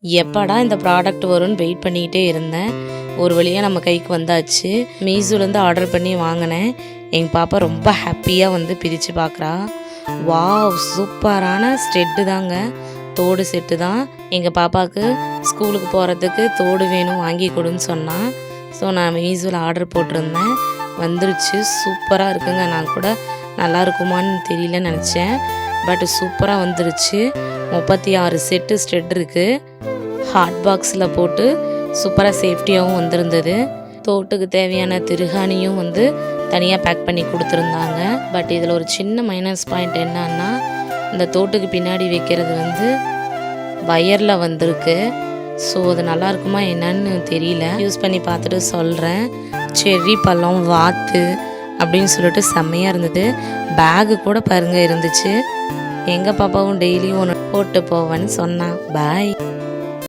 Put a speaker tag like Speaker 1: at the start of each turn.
Speaker 1: எப்படா இந்த ப்ராடக்ட் வரும்னு வெயிட் பண்ணிக்கிட்டே இருந்தேன். ஒரு வழியாக நம்ம கைக்கு வந்தாச்சு. மீஷோலேருந்து ஆர்டர் பண்ணி வாங்கினேன். எங்கள் பாப்பா ரொம்ப ஹாப்பியாக பிரித்து பார்க்குறா. வாவ், சூப்பரான ஸ்டெட்டு தாங்க, தோடு செட்டு தான். எங்கள் பாப்பாவுக்கு ஸ்கூலுக்கு போகிறதுக்கு தோடு வேணும், வாங்கி கொடுன்னு சொன்னான். ஸோ நான் மீஷோவில் ஆர்டர் போட்டிருந்தேன். வந்துருச்சு, சூப்பராக இருக்குங்க. நான் கூட நல்லா இருக்குமான்னு தெரியலன்னு நினச்சேன். பட் சூப்பராக வந்துருச்சு. 36 செட்டு ஸ்டெட் இருக்குது. ஹாட் பாக்ஸில் போட்டு சூப்பராக சேஃப்டியாகவும் வந்திருந்தது. தோட்டுக்கு தேவையான திருகாணியும் தனியாக பேக் பண்ணி கொடுத்துருந்தாங்க. பட் இதில் ஒரு சின்ன மைனஸ் பாயிண்ட் என்னன்னா, இந்த தோட்டுக்கு பின்னாடி வைக்கிறது வயரில் வந்திருக்கு. ஸோ அது நல்லா இருக்குமா என்னன்னு தெரியல. யூஸ் பண்ணி பார்த்துட்டு சொல்கிறேன். செர்ரி பழம், வாத்து அப்படின்னு சொல்லிட்டு செம்மையாக இருந்தது. பேகு கூட பாருங்கள் இருந்துச்சு. எங்கள் பாப்பாவும் டெய்லியும் ஒன்று போட்டு போவேன்னு சொன்னான். பாய்.